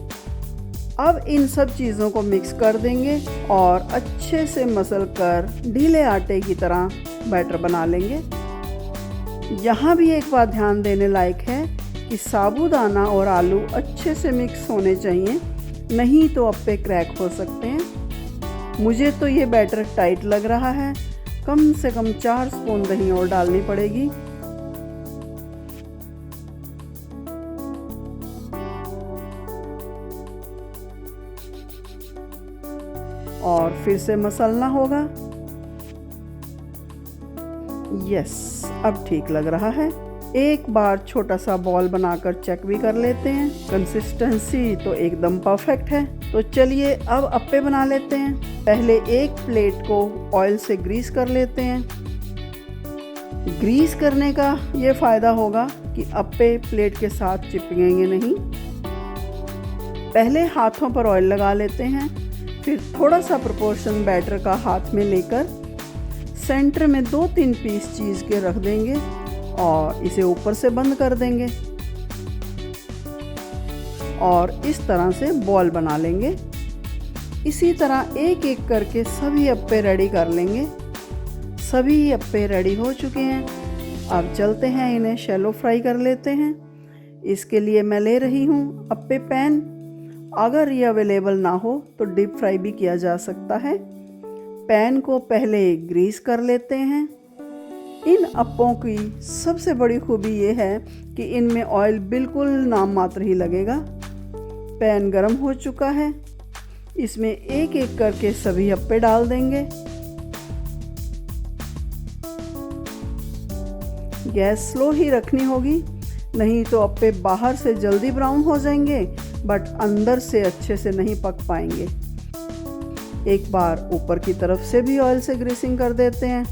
अब इन सब चीज़ों को मिक्स कर देंगे और अच्छे से मसल कर ढीले आटे की तरह बैटर बना लेंगे। यहाँ भी एक बात ध्यान देने लायक है कि साबूदाना और आलू अच्छे से मिक्स होने चाहिए, नहीं तो अप्पे क्रैक हो सकते हैं। मुझे तो ये बैटर टाइट लग रहा है, कम से कम 4 स्पून दही और डालनी पड़ेगी। और फिर से मसलना होगा। यस, अब ठीक लग रहा है। एक बार छोटा सा बॉल बनाकर चेक भी कर लेते हैं। कंसिस्टेंसी तो एकदम परफेक्ट है। तो चलिए अब अप्पे बना लेते हैं। पहले एक प्लेट को ऑयल से ग्रीस कर लेते हैं। ग्रीस करने का ये फ़ायदा होगा कि अप्पे प्लेट के साथ चिपकेंगे नहीं। पहले हाथों पर ऑयल लगा लेते हैं, फिर थोड़ा सा प्रोपोर्शन बैटर का हाथ में लेकर सेंटर में 2-3 पीस चीज़ के रख देंगे और इसे ऊपर से बंद कर देंगे और इस तरह से बॉल बना लेंगे। इसी तरह एक एक करके सभी अप्पे रेडी कर लेंगे। सभी अप्पे रेडी हो चुके हैं। अब चलते हैं इन्हें शैलो फ्राई कर लेते हैं। इसके लिए मैं ले रही हूँ अप्पे पैन। अगर ये अवेलेबल ना हो तो डीप फ्राई भी किया जा सकता है। पैन को पहले ग्रीस कर लेते हैं। इन अप्पों की सबसे बड़ी खूबी ये है कि इनमें ऑयल बिल्कुल नाम मात्र ही लगेगा। पैन गरम हो चुका है। इसमें एक एक करके सभी अप्पे डाल देंगे। गैस स्लो ही रखनी होगी, नहीं तो अप्पे बाहर से जल्दी ब्राउन हो जाएंगे बट अंदर से अच्छे से नहीं पक पाएंगे। एक बार ऊपर की तरफ से भी ऑयल से ग्रीसिंग कर देते हैं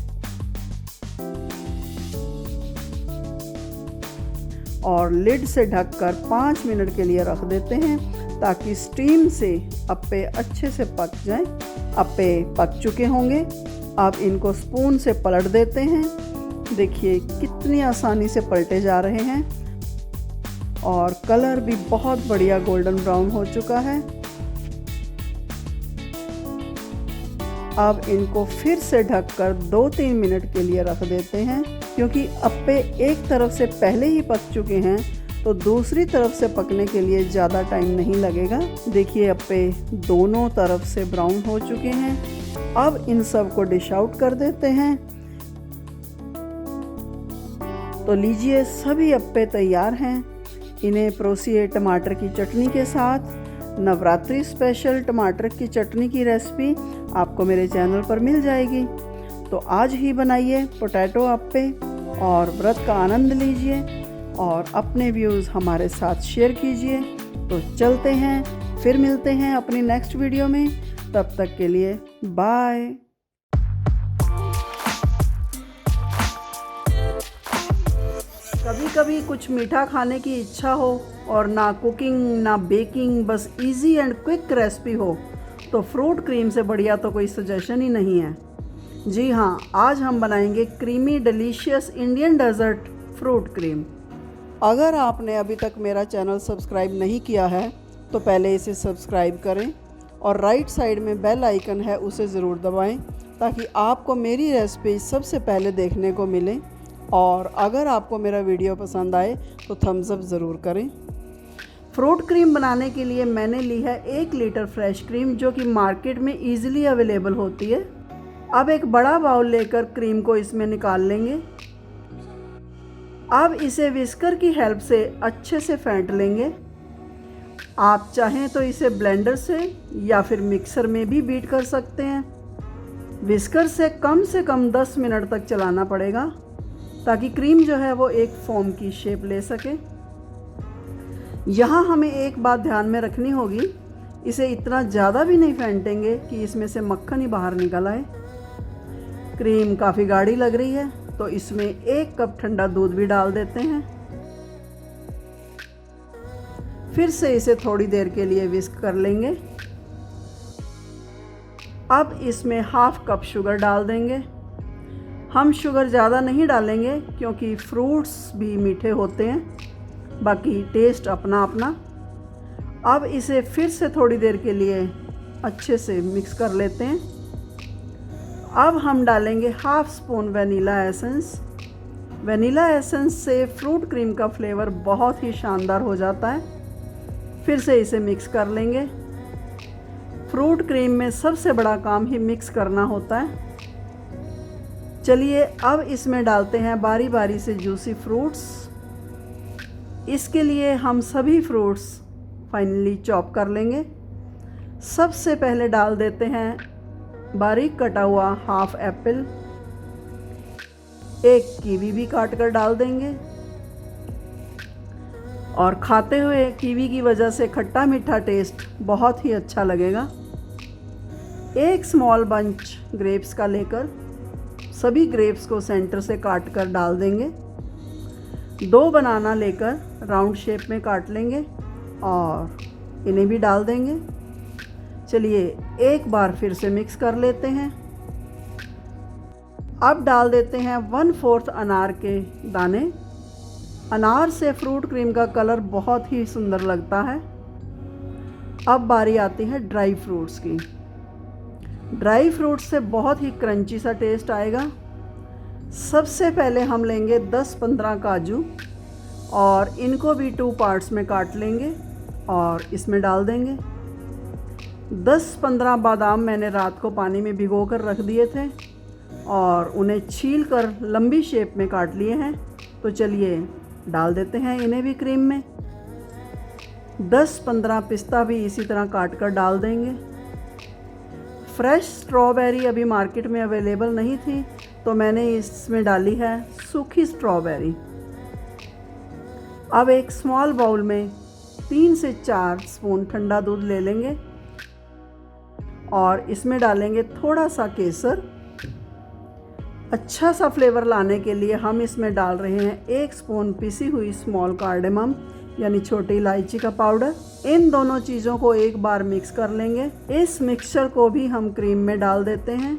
और लिड से ढककर 5 मिनट के लिए रख देते हैं ताकि स्टीम से अप्पे अच्छे से पक जाएं। अप्पे पक चुके होंगे। अब इनको स्पून से पलट देते हैं। देखिए कितनी आसानी से पलटे जा रहे हैं और कलर भी बहुत बढ़िया गोल्डन ब्राउन हो चुका है। अब इनको फिर से ढककर 2-3 मिनट के लिए रख देते हैं। क्योंकि अप्पे एक तरफ से पहले ही पक चुके हैं तो दूसरी तरफ से पकने के लिए ज़्यादा टाइम नहीं लगेगा। देखिए अप्पे दोनों तरफ से ब्राउन हो चुके हैं। अब इन सब को डिश आउट कर देते हैं। तो लीजिए सभी अप्पे तैयार हैं। इन्हें परोसिए टमाटर की चटनी के साथ। नवरात्रि स्पेशल टमाटर की चटनी की रेसिपी आपको मेरे चैनल पर मिल जाएगी। तो आज ही बनाइए पोटैटो अप्पे और व्रत का आनंद लीजिए और अपने व्यूज़ हमारे साथ शेयर कीजिए। तो चलते हैं, फिर मिलते हैं अपनी नेक्स्ट वीडियो में। तब तक के लिए बाय। कभी कभी कुछ मीठा खाने की इच्छा हो और ना कुकिंग ना बेकिंग, बस इजी एंड क्विक रेसिपी हो, तो फ्रूट क्रीम से बढ़िया तो कोई सजेशन ही नहीं है। जी हाँ, आज हम बनाएंगे creamy delicious Indian dessert fruit cream. अगर आपने अभी तक मेरा चैनल सब्सक्राइब नहीं किया है तो पहले इसे सब्सक्राइब करें और राइट साइड में बेल आइकन है उसे ज़रूर दबाएं ताकि आपको मेरी रेसिपी सबसे पहले देखने को मिले। और अगर आपको मेरा वीडियो पसंद आए तो थम्स अप ज़रूर करें। फ्रूट क्रीम बनाने के लिए मैंने ली है 1 लीटर फ्रेश क्रीम जो कि मार्केट में ईजिली अवेलेबल होती है। अब एक बड़ा बाउल लेकर क्रीम को इसमें निकाल लेंगे। अब इसे विस्कर की हेल्प से अच्छे से फेंट लेंगे। आप चाहें तो इसे ब्लेंडर से या फिर मिक्सर में भी बीट कर सकते हैं। विस्कर से कम 10 मिनट तक चलाना पड़ेगा ताकि क्रीम जो है वो एक फोम की शेप ले सके। यहाँ हमें एक बात ध्यान में रखनी होगी, इसे इतना ज़्यादा भी नहीं फेंटेंगे कि इसमें से मक्खन ही बाहर निकल आए। क्रीम काफ़ी गाढ़ी लग रही है तो इसमें 1 कप ठंडा दूध भी डाल देते हैं। फिर से इसे थोड़ी देर के लिए विस्क कर लेंगे। अब इसमें ½ कप शुगर डाल देंगे। हम शुगर ज़्यादा नहीं डालेंगे क्योंकि फ्रूट्स भी मीठे होते हैं। बाकी टेस्ट अपना अपना। अब इसे फिर से थोड़ी देर के लिए अच्छे से मिक्स कर लेते हैं। अब हम डालेंगे half spoon vanilla essence. Vanilla essence से फ्रूट क्रीम का फ्लेवर बहुत ही शानदार हो जाता है। फिर से इसे मिक्स कर लेंगे। फ्रूट क्रीम में सबसे बड़ा काम ही मिक्स करना होता है। चलिए अब इसमें डालते हैं बारी बारी से जूसी फ्रूट्स। इसके लिए हम सभी फ्रूट्स फाइनली चॉप कर लेंगे। सबसे पहले डाल देते हैं बारीक कटा हुआ हाफ एप्पल। एक कीवी भी काट कर डाल देंगे और खाते हुए कीवी की वजह से खट्टा मीठा टेस्ट बहुत ही अच्छा लगेगा। एक स्मॉल बंच ग्रेप्स का लेकर सभी ग्रेप्स को सेंटर से काट कर डाल देंगे। 2 बनाना लेकर राउंड शेप में काट लेंगे और इन्हें भी डाल देंगे। चलिए एक बार फिर से मिक्स कर लेते हैं। अब डाल देते हैं 1/4 अनार के दाने। अनार से फ्रूट क्रीम का कलर बहुत ही सुंदर लगता है। अब बारी आती है ड्राई फ्रूट्स की। ड्राई फ्रूट्स से बहुत ही क्रंची सा टेस्ट आएगा। सबसे पहले हम लेंगे 10-15 काजू और इनको भी 2 पार्ट्स में काट लेंगे और इसमें डाल देंगे। 10-15 बादाम मैंने रात को पानी में भिगो कर रख दिए थे और उन्हें छील कर लंबी शेप में काट लिए हैं। तो चलिए डाल देते हैं इन्हें भी क्रीम में। 10-15 पिस्ता भी इसी तरह काट कर डाल देंगे। फ्रेश स्ट्रॉबेरी अभी मार्केट में अवेलेबल नहीं थी तो मैंने इसमें डाली है सूखी स्ट्रॉबेरी। अब एक स्मॉल बाउल में 3 से 4 स्पून ठंडा दूध ले लेंगे और इसमें डालेंगे थोड़ा सा केसर। अच्छा सा फ्लेवर लाने के लिए हम इसमें डाल रहे हैं 1 स्पून पिसी हुई स्मॉल कार्डेमम यानी छोटी इलायची का पाउडर। इन दोनों चीज़ों को एक बार मिक्स कर लेंगे। इस मिक्सचर को भी हम क्रीम में डाल देते हैं।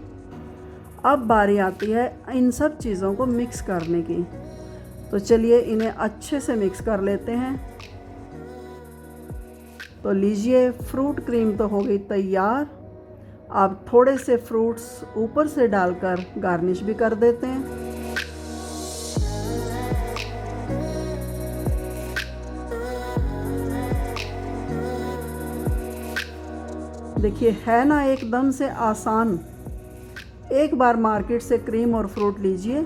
अब बारी आती है इन सब चीज़ों को मिक्स करने की। तो चलिए इन्हें अच्छे से मिक्स कर लेते हैं। तो लीजिए फ्रूट क्रीम तो हो गई तैयार। अब थोड़े से फ्रूट्स ऊपर से डालकर गार्निश भी कर देते हैं। देखिए है ना एकदम से आसान। एक बार मार्केट से क्रीम और फ्रूट लीजिए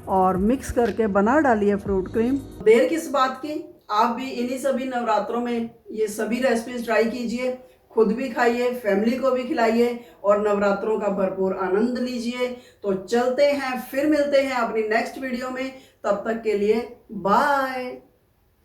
और मिक्स करके बना डालिए फ्रूट क्रीम। देर किस बात की, आप भी इन्हीं सभी नवरात्रों में ये सभी रेसिपीज ट्राई कीजिए। खुद भी खाइए, फैमिली को भी खिलाइए और नवरात्रों का भरपूर आनंद लीजिए। तो चलते हैं, फिर मिलते हैं अपनी नेक्स्ट वीडियो में। तब तक के लिए बाय।